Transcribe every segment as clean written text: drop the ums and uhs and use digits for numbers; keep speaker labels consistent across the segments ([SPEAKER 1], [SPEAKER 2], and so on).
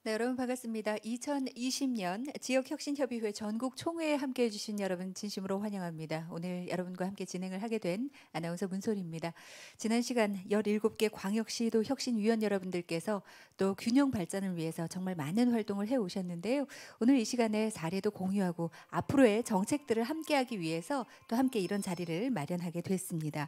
[SPEAKER 1] 네, 여러분 반갑습니다. 2020년 지역혁신협의회 전국 총회에 함께해 주신 여러분 진심으로 환영합니다. 오늘 여러분과 함께 진행을 하게 된 아나운서 문솔입니다. 지난 시간 17개 광역시도 혁신위원 여러분들께서 또 균형 발전을 위해서 정말 많은 활동을 해오셨는데요. 오늘 이 시간에 사례도 공유하고 앞으로의 정책들을 함께하기 위해서 또 함께 이런 자리를 마련하게 됐습니다.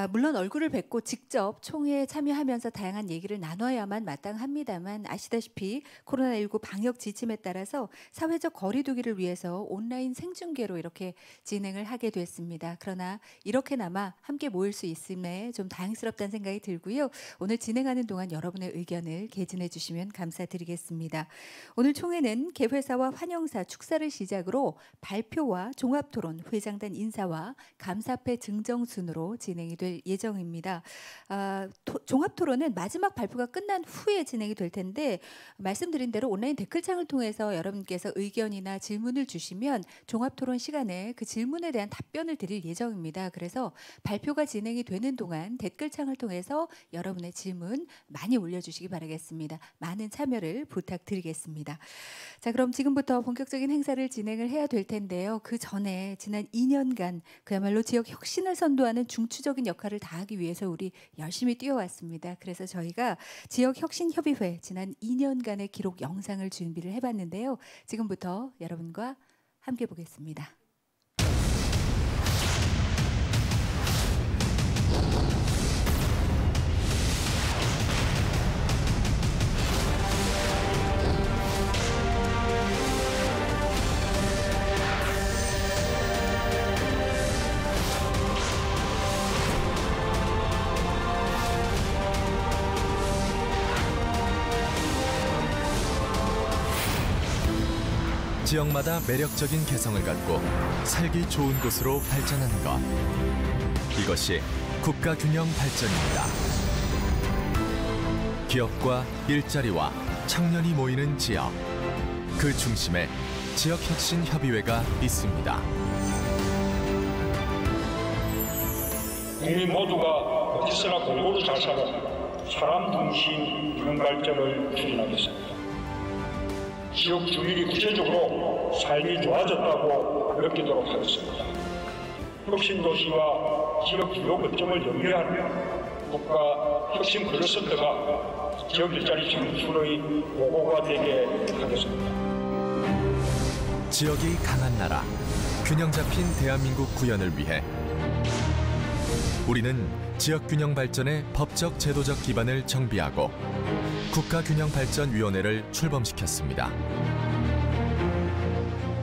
[SPEAKER 1] 물론 얼굴을 뵙고 직접 총회에 참여하면서 다양한 얘기를 나눠야만 마땅합니다만 아시다시피 코로나19 방역 지침에 따라서 사회적 거리 두기를 위해서 온라인 생중계로 이렇게 진행을 하게 됐습니다. 그러나 이렇게나마 함께 모일 수 있음에 좀 다행스럽다는 생각이 들고요. 오늘 진행하는 동안 여러분의 의견을 개진해 주시면 감사드리겠습니다. 오늘 총회는 개회사와 환영사 축사를 시작으로 발표와 종합토론, 회장단 인사와 감사패 증정 순으로 진행이 될 예정입니다. 종합토론은 마지막 발표가 끝난 후에 진행이 될 텐데 말씀드린 대로 온라인 댓글창을 통해서 여러분께서 의견이나 질문을 주시면 종합토론 시간에 그 질문에 대한 답변을 드릴 예정입니다. 그래서 발표가 진행이 되는 동안 댓글창을 통해서 여러분의 질문 많이 올려주시기 바라겠습니다. 많은 참여를 부탁드리겠습니다. 자, 그럼 지금부터 본격적인 행사를 진행을 해야 될 텐데요. 그 전에 지난 2년간 그야말로 지역 혁신을 선도하는 중추적인 역할을 다하기 위해서 우리 열심히 뛰어왔습니다. 그래서 저희가 지역혁신협의회 지난 2년간의 기록 영상을 준비를 해봤는데요. 지금부터 여러분과 함께 보겠습니다.
[SPEAKER 2] 지역마다 매력적인 개성을 갖고 살기 좋은 곳으로 발전하는 것. 이것이 국가균형 발전입니다. 기업과 일자리와 청년이 모이는 지역. 그 중심에 지역혁신협의회가 있습니다.
[SPEAKER 3] 국민 모두가 어디서나 골고루 잘 살아 사람 중심 균형 발전을 추진하겠습니다. 지역 주민이 구체적으로 삶이 좋아졌다고 느끼도록 하겠습니다. 혁신도시와 지역 주요 거점을 연계하는 국가 혁신 클러스터가 지역 일자리 창출의 보고가 되게 하겠습니다.
[SPEAKER 2] 지역이 강한 나라, 균형 잡힌 대한민국 구현을 위해 우리는 지역균형 발전의 법적 제도적 기반을 정비하고 국가균형발전위원회를 출범시켰습니다.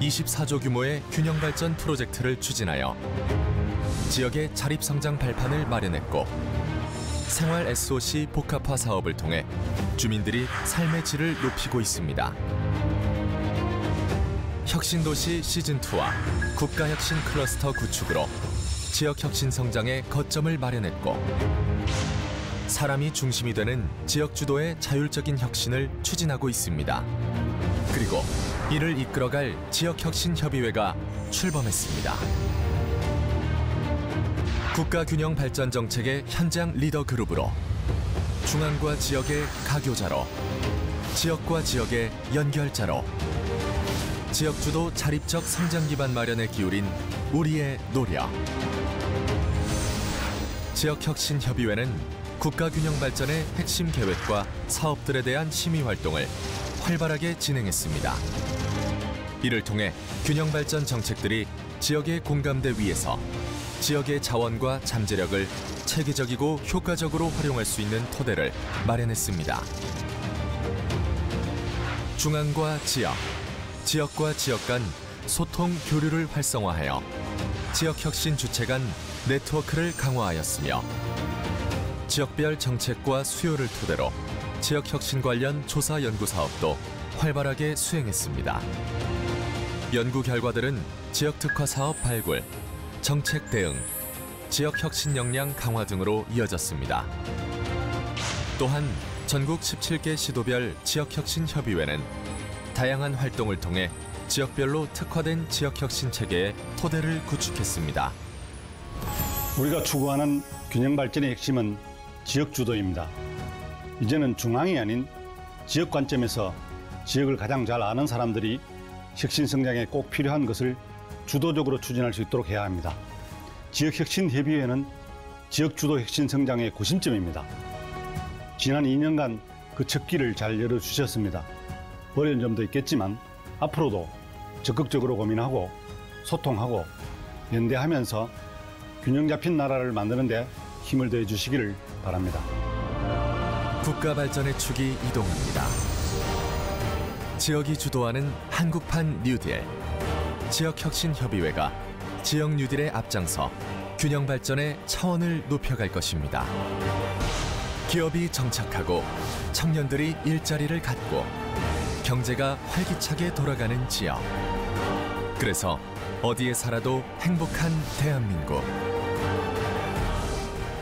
[SPEAKER 2] 24조 규모의 균형발전 프로젝트를 추진하여 지역의 자립성장 발판을 마련했고 생활 SOC 복합화 사업을 통해 주민들이 삶의 질을 높이고 있습니다. 혁신도시 시즌2와 국가혁신 클러스터 구축으로 지역혁신 성장의 거점을 마련했고 사람이 중심이 되는 지역 주도의 자율적인 혁신을 추진하고 있습니다. 그리고 이를 이끌어갈 지역혁신협의회가 출범했습니다. 국가균형 발전 정책의 현장 리더 그룹으로 중앙과 지역의 가교자로 지역과 지역의 연결자로 지역 주도 자립적 성장 기반 마련에 기울인 우리의 노력. 지역혁신협의회는 국가균형 발전의 핵심 계획과 사업들에 대한 심의 활동을 활발하게 진행했습니다. 이를 통해 균형 발전 정책들이 지역의 공감대 위에서 지역의 자원과 잠재력을 체계적이고 효과적으로 활용할 수 있는 토대를 마련했습니다. 중앙과 지역, 지역과 지역 간 소통 교류를 활성화하여 지역혁신 주체 간 네트워크를 강화하였으며 지역별 정책과 수요를 토대로 지역혁신 관련 조사 연구 사업도 활발하게 수행했습니다. 연구 결과들은 지역 특화 사업 발굴, 정책 대응, 지역혁신 역량 강화 등으로 이어졌습니다. 또한 전국 17개 시도별 지역혁신협의회는 다양한 활동을 통해 지역별로 특화된 지역혁신 체계의 토대를 구축했습니다.
[SPEAKER 4] 우리가 추구하는 균형 발전의 핵심은 지역 주도입니다. 이제는 중앙이 아닌 지역 관점에서 지역을 가장 잘 아는 사람들이 혁신성장에 꼭 필요한 것을 주도적으로 추진할 수 있도록 해야 합니다. 지역혁신협의회는 지역주도 혁신성장의 구심점입니다. 지난 2년간 그 첫 길을 잘 열어주셨습니다. 어려운 점도 있겠지만 앞으로도 적극적으로 고민하고 소통하고 연대하면서 균형 잡힌 나라를 만드는 데 힘을 더해 주시기를 바랍니다.
[SPEAKER 2] 국가 발전의 축이 이동합니다. 지역이 주도하는 한국판 뉴딜. 지역혁신협의회가 지역 뉴딜에 앞장서 균형 발전의 차원을 높여갈 것입니다. 기업이 정착하고 청년들이 일자리를 갖고 경제가 활기차게 돌아가는 지역. 그래서 어디에 살아도 행복한 대한민국.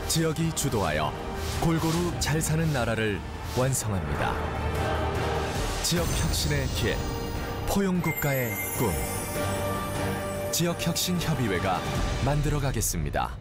[SPEAKER 2] 지역이 주도하여 골고루 잘 사는 나라를 완성합니다. 지역 혁신의 길, 포용국가의 꿈. 지역혁신협의회가 만들어가겠습니다.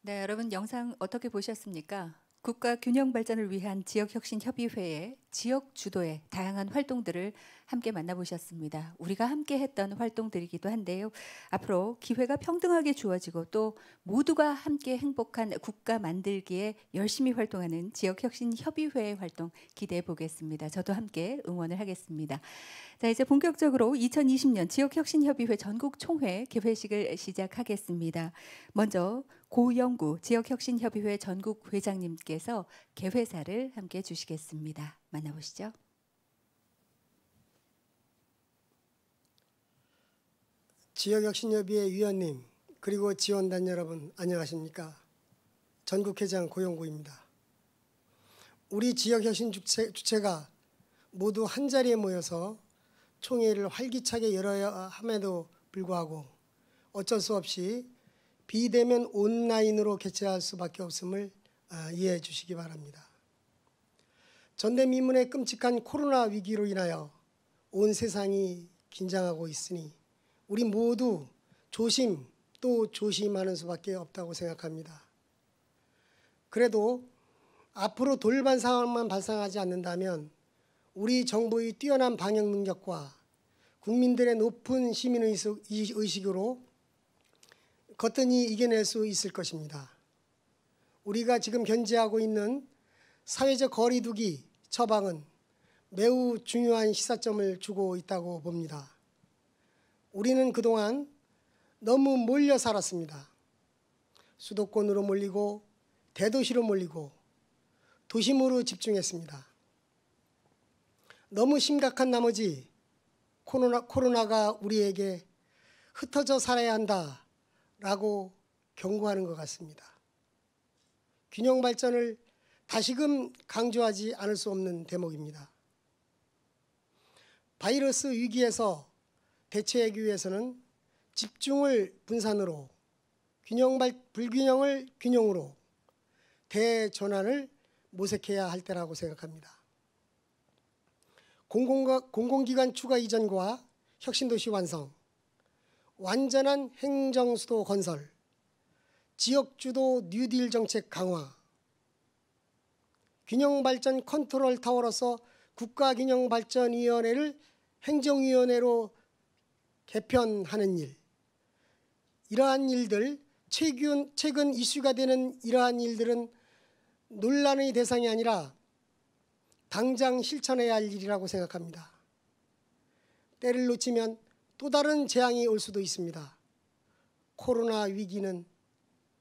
[SPEAKER 1] 네, 여러분 영상 어떻게 보셨습니까? 국가 균형 발전을 위한 지역혁신협의회의 지역 주도의 다양한 활동들을 함께 만나보셨습니다. 우리가 함께 했던 활동들이기도 한데요. 앞으로 기회가 평등하게 주어지고 또 모두가 함께 행복한 국가 만들기에 열심히 활동하는 지역혁신협의회의 활동 기대해 보겠습니다. 저도 함께 응원을 하겠습니다. 자, 이제 본격적으로 2020년 지역혁신협의회 전국총회 개회식을 시작하겠습니다. 먼저 고영구 지역혁신협의회 전국회장님께서 개회사를 함께 해주시겠습니다. 만나보시죠.
[SPEAKER 5] 지역혁신협의회 위원님 그리고 지원단 여러분 안녕하십니까? 전국회장 고영구입니다. 우리 지역혁신 주체가 모두 한자리에 모여서 총회를 활기차게 열어야 함에도 불구하고 어쩔 수 없이 비대면 온라인으로 개최할 수밖에 없음을 이해해 주시기 바랍니다. 전대미문의 끔찍한 코로나 위기로 인하여 온 세상이 긴장하고 있으니 우리 모두 조심 또 조심하는 수밖에 없다고 생각합니다. 그래도 앞으로 돌발 상황만 발생하지 않는다면 우리 정부의 뛰어난 방역 능력과 국민들의 높은 시민의식으로 거뜬히 이겨낼 수 있을 것입니다. 우리가 지금 견지하고 있는 사회적 거리두기 처방은 매우 중요한 시사점을 주고 있다고 봅니다. 우리는 그동안 너무 몰려 살았습니다. 수도권으로 몰리고 대도시로 몰리고 도심으로 집중했습니다. 너무 심각한 나머지 코로나가 우리에게 흩어져 살아야 한다라고 경고하는 것 같습니다. 균형 발전을 다시금 강조하지 않을 수 없는 대목입니다. 바이러스 위기에서 대처하기 위해서는 집중을 분산으로, 불균형을 균형으로 대전환을 모색해야 할 때라고 생각합니다. 공공기관 추가 이전과 혁신도시 완성, 완전한 행정수도 건설, 지역주도 뉴딜 정책 강화, 균형발전 컨트롤 타워로서 국가균형발전위원회를 행정위원회로 개편하는 일, 이러한 일들, 최근 이슈가 되는 이러한 일들은 논란의 대상이 아니라 당장 실천해야 할 일이라고 생각합니다. 때를 놓치면 또 다른 재앙이 올 수도 있습니다. 코로나 위기는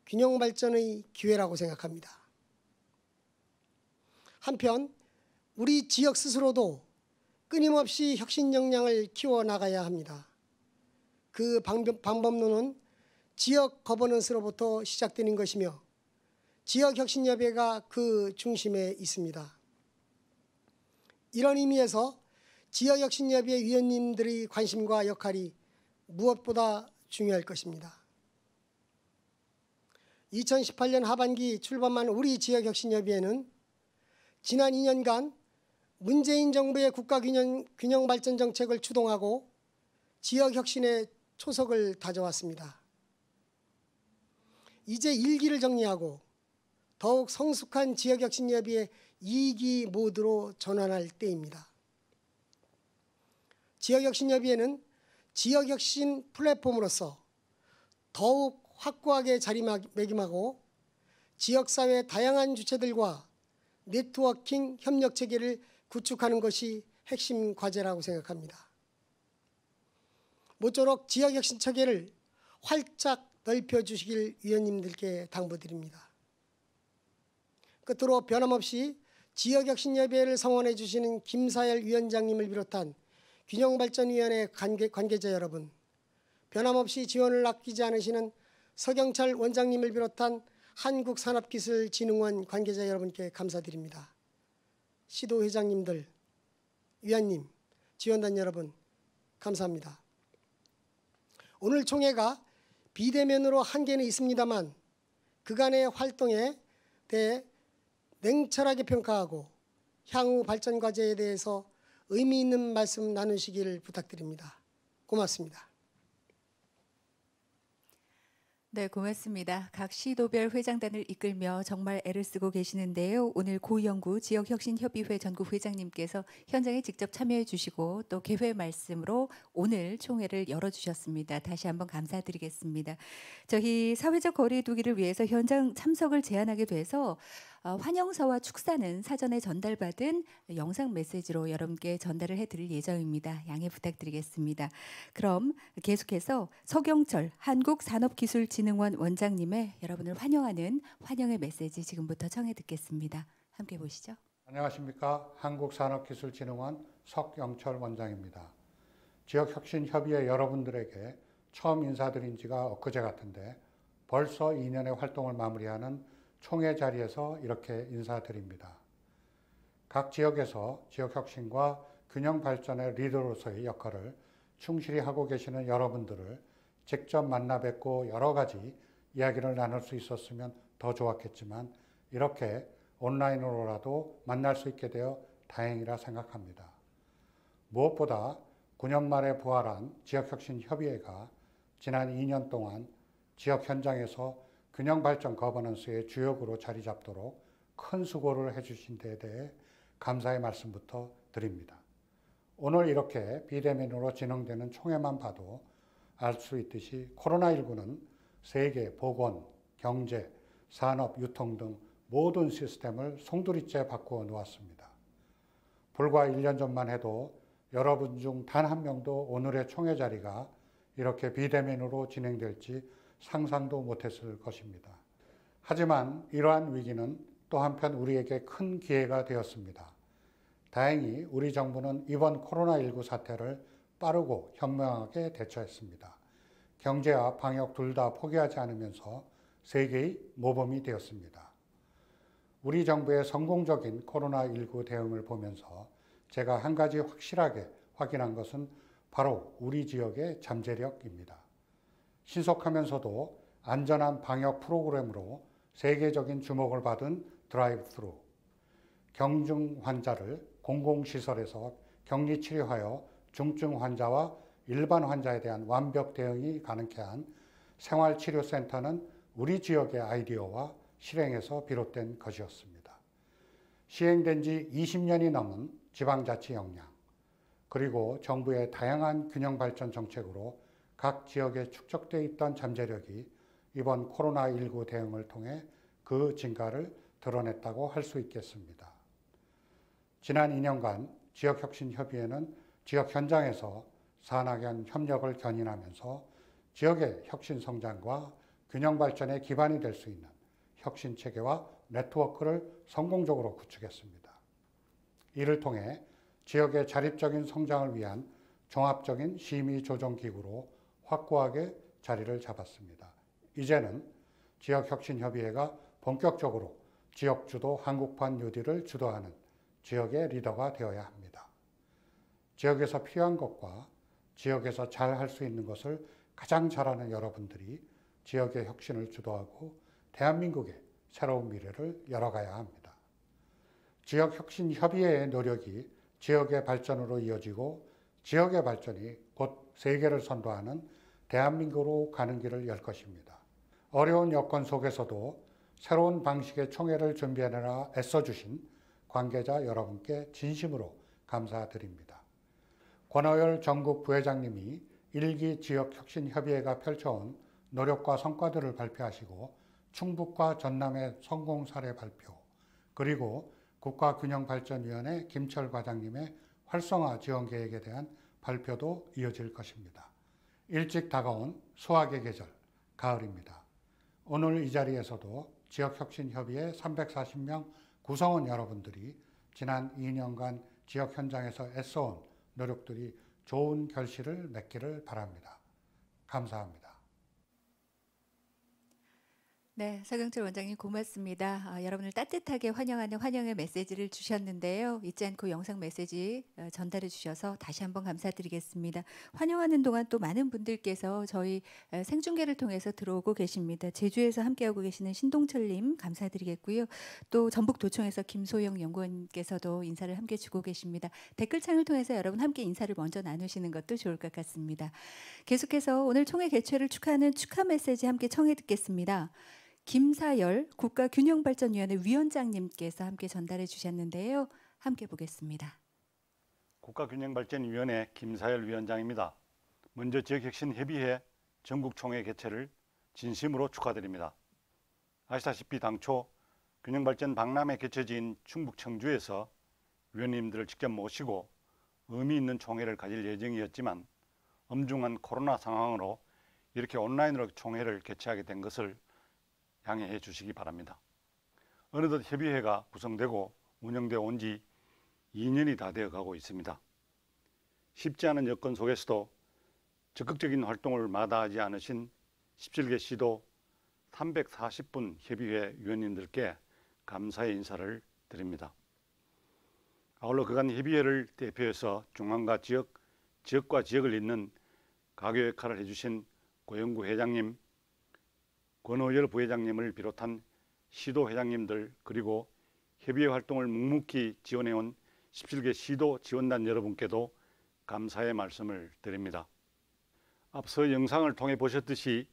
[SPEAKER 5] 균형 발전의 기회라고 생각합니다. 한편 우리 지역 스스로도 끊임없이 혁신 역량을 키워나가야 합니다. 그 방법론은 지역 거버넌스로부터 시작되는 것이며 지역혁신협의회가 그 중심에 있습니다. 이런 의미에서 지역혁신협의회 위원님들의 관심과 역할이 무엇보다 중요할 것입니다. 2018년 하반기 출범한 우리 지역혁신협의회는 지난 2년간 문재인 정부의 국가균형발전 정책을 추동하고 지역혁신의 초석을 다져왔습니다. 이제 1기를 정리하고 더욱 성숙한 지역혁신협의회 2기 모드로 전환할 때입니다. 지역혁신협의회는 지역혁신 플랫폼으로서 더욱 확고하게 자리매김하고 지역사회 다양한 주체들과 네트워킹 협력 체계를 구축하는 것이 핵심 과제라고 생각합니다. 모쪼록 지역혁신 체계를 활짝 넓혀주시길 위원님들께 당부드립니다. 끝으로 변함없이 지역혁신협의회를 성원해 주시는 김사열 위원장님을 비롯한 균형발전위원회 관계자 여러분, 변함없이 지원을 아끼지 않으시는 서경철 원장님을 비롯한 한국산업기술진흥원 관계자 여러분께 감사드립니다. 시도회장님들, 위원님, 지원단 여러분, 감사합니다. 오늘 총회가 비대면으로 한계는 있습니다만 그간의 활동에 대해 냉철하게 평가하고 향후 발전 과제에 대해서 의미 있는 말씀 나누시기를 부탁드립니다. 고맙습니다.
[SPEAKER 1] 네, 고맙습니다. 각 시도별 회장단을 이끌며 정말 애를 쓰고 계시는데요. 오늘 고영구 지역혁신협의회 전국 회장님께서 현장에 직접 참여해 주시고 또 개회 말씀으로 오늘 총회를 열어주셨습니다. 다시 한번 감사드리겠습니다. 저희 사회적 거리 두기를 위해서 현장 참석을 제한하게 돼서 환영서와 축사는 사전에 전달받은 영상 메시지로 여러분께 전달을 해드릴 예정입니다. 양해 부탁드리겠습니다. 그럼 계속해서 서경철 한국산업기술진흥원 원장님의 여러분을 환영하는 환영의 메시지 지금부터 청해 듣겠습니다. 함께 보시죠.
[SPEAKER 6] 안녕하십니까. 한국산업기술진흥원 석영철 원장입니다. 지역혁신협의회 여러분들에게 처음 인사드린 지가 엊그제 같은데 벌써 2년의 활동을 마무리하는 총회 자리에서 이렇게 인사드립니다. 각 지역에서 지역혁신과 균형발전의 리더로서의 역할을 충실히 하고 계시는 여러분들을 직접 만나 뵙고 여러 가지 이야기를 나눌 수 있었으면 더 좋았겠지만 이렇게 온라인으로라도 만날 수 있게 되어 다행이라 생각합니다. 무엇보다 9년 만에 부활한 지역혁신협의회가 지난 2년 동안 지역 현장에서 균형발전 거버넌스의 주역으로 자리 잡도록 큰 수고를 해주신 데에 대해 감사의 말씀부터 드립니다. 오늘 이렇게 비대면으로 진행되는 총회만 봐도 알 수 있듯이 코로나19는 세계, 보건, 경제, 산업, 유통 등 모든 시스템을 송두리째 바꾸어 놓았습니다. 불과 1년 전만 해도 여러분 중 단 한 명도 오늘의 총회 자리가 이렇게 비대면으로 진행될지 상상도 못했을 것입니다. 하지만 이러한 위기는 또 한편 우리에게 큰 기회가 되었습니다. 다행히 우리 정부는 이번 코로나19 사태를 빠르고 현명하게 대처했습니다. 경제와 방역 둘 다 포기하지 않으면서 세계의 모범이 되었습니다. 우리 정부의 성공적인 코로나19 대응을 보면서 제가 한 가지 확실하게 확인한 것은 바로 우리 지역의 잠재력입니다. 신속하면서도 안전한 방역 프로그램으로 세계적인 주목을 받은 드라이브스루, 경증 환자를 공공시설에서 격리치료하여 중증 환자와 일반 환자에 대한 완벽 대응이 가능케 한 생활치료센터는 우리 지역의 아이디어와 실행에서 비롯된 것이었습니다. 시행된 지 20년이 넘은 지방자치 역량, 그리고 정부의 다양한 균형발전 정책으로 각 지역에 축적되어 있던 잠재력이 이번 코로나19 대응을 통해 그 진가를 드러냈다고 할 수 있겠습니다. 지난 2년간 지역혁신협의회는 지역 현장에서 산학연 협력을 견인하면서 지역의 혁신 성장과 균형 발전의 기반이 될 수 있는 혁신 체계와 네트워크를 성공적으로 구축했습니다. 이를 통해 지역의 자립적인 성장을 위한 종합적인 심의 조정 기구로 확고하게 자리를 잡았습니다. 이제는 지역혁신협의회가 본격적으로 지역주도 한국판 뉴딜을 주도하는 지역의 리더가 되어야 합니다. 지역에서 필요한 것과 지역에서 잘 할 수 있는 것을 가장 잘하는 여러분들이 지역의 혁신을 주도하고 대한민국의 새로운 미래를 열어가야 합니다. 지역혁신협의회의 노력이 지역의 발전으로 이어지고 지역의 발전이 곧 세계를 선도하는 대한민국으로 가는 길을 열 것입니다. 어려운 여건 속에서도 새로운 방식의 총회를 준비하느라 애써주신 관계자 여러분께 진심으로 감사드립니다. 권오열 전국 부회장님이 1기 지역혁신협의회가 펼쳐온 노력과 성과들을 발표하시고 충북과 전남의 성공 사례 발표, 그리고 국가균형발전위원회 김철 과장님의 활성화 지원 계획에 대한 발표도 이어질 것입니다. 일찍 다가온 수확의 계절, 가을입니다. 오늘 이 자리에서도 지역혁신협의회 340명 구성원 여러분들이 지난 2년간 지역 현장에서 애써온 노력들이 좋은 결실을 맺기를 바랍니다. 감사합니다.
[SPEAKER 1] 네, 서경철 원장님 고맙습니다. 여러분을 따뜻하게 환영하는 환영의 메시지를 주셨는데요. 잊지 않고 영상 메시지 전달해 주셔서 다시 한번 감사드리겠습니다. 환영하는 동안 또 많은 분들께서 저희 생중계를 통해서 들어오고 계십니다. 제주에서 함께하고 계시는 신동철님 감사드리겠고요. 또 전북도청에서 김소영 연구원께서도 인사를 함께 주고 계십니다. 댓글창을 통해서 여러분 함께 인사를 먼저 나누시는 것도 좋을 것 같습니다. 계속해서 오늘 총회 개최를 축하하는 축하 메시지 함께 청해 듣겠습니다. 김사열 국가균형발전위원회 위원장님께서 함께 전달해 주셨는데요. 함께 보겠습니다.
[SPEAKER 4] 국가균형발전위원회 김사열 위원장입니다. 먼저 지역혁신협의회 전국총회 개최를 진심으로 축하드립니다. 아시다시피 당초 균형발전 박람회 개최지인 충북 청주에서 위원님들을 직접 모시고 의미 있는 총회를 가질 예정이었지만 엄중한 코로나 상황으로 이렇게 온라인으로 총회를 개최하게 된 것을 양해해 주시기 바랍니다. 어느덧 협의회가 구성되고 운영되어 온 지 2년이 다 되어 가고 있습니다. 쉽지 않은 여건 속에서도 적극적인 활동을 마다하지 않으신 17개 시도 340분 협의회 위원님들께 감사의 인사를 드립니다. 아울러 그간 협의회를 대표해서 중앙과 지역과 지역을 잇는 가교 역할을 해주신 고영구 회장님, 권오열 부회장님을 비롯한 시도 회장님들, 그리고 협의회 활동을 묵묵히 지원해온 17개 시도 지원단 여러분께도 감사의 말씀을 드립니다. 앞서 영상을 통해 보셨듯이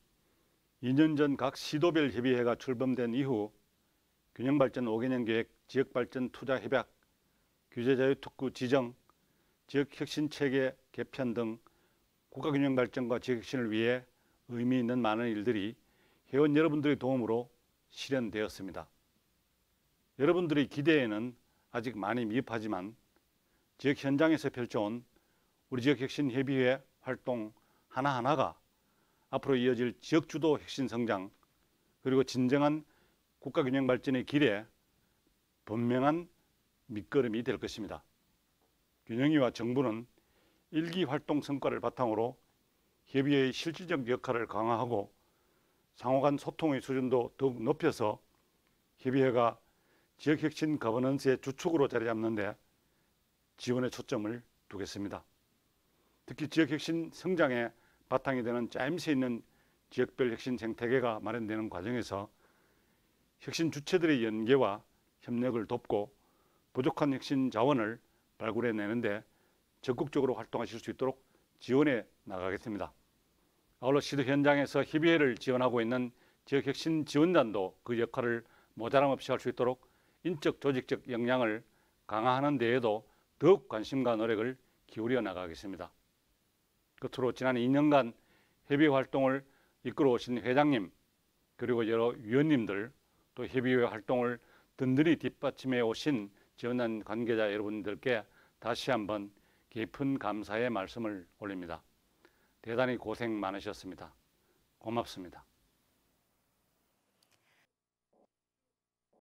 [SPEAKER 4] 2년 전 각 시도별 협의회가 출범된 이후 균형발전 5개년 계획, 지역발전 투자 협약, 규제자유특구 지정, 지역혁신체계 개편 등 국가균형발전과 지역혁신을 위해 의미 있는 많은 일들이 회원 여러분들의 도움으로 실현되었습니다. 여러분들의 기대에는 아직 많이 미흡하지만 지역 현장에서 펼쳐온 우리 지역혁신협의회 활동 하나하나가 앞으로 이어질 지역주도 혁신성장, 그리고 진정한 국가균형발전의 길에 분명한 밑거름이 될 것입니다. 균형위와 정부는 1기 활동 성과를 바탕으로 협의회의 실질적 역할을 강화하고 상호간 소통의 수준도 더욱 높여서 협의회가 지역혁신 거버넌스의 주축으로 자리 잡는 데 지원의 초점을 두겠습니다. 특히 지역혁신 성장의 바탕이 되는 짜임새 있는 지역별 혁신 생태계가 마련되는 과정에서 혁신 주체들의 연계와 협력을 돕고 부족한 혁신 자원을 발굴해내는 데 적극적으로 활동하실 수 있도록 지원해 나가겠습니다. 아울러 시도 현장에서 협의회를 지원하고 있는 지역혁신 지원단도 그 역할을 모자람 없이 할 수 있도록 인적 조직적 역량을 강화하는 데에도 더욱 관심과 노력을 기울여 나가겠습니다. 끝으로 지난 2년간 협의회 활동을 이끌어 오신 회장님, 그리고 여러 위원님들, 또 협의회 활동을 든든히 뒷받침해 오신 지원단 관계자 여러분들께 다시 한번 깊은 감사의 말씀을 올립니다. 대단히 고생 많으셨습니다. 고맙습니다.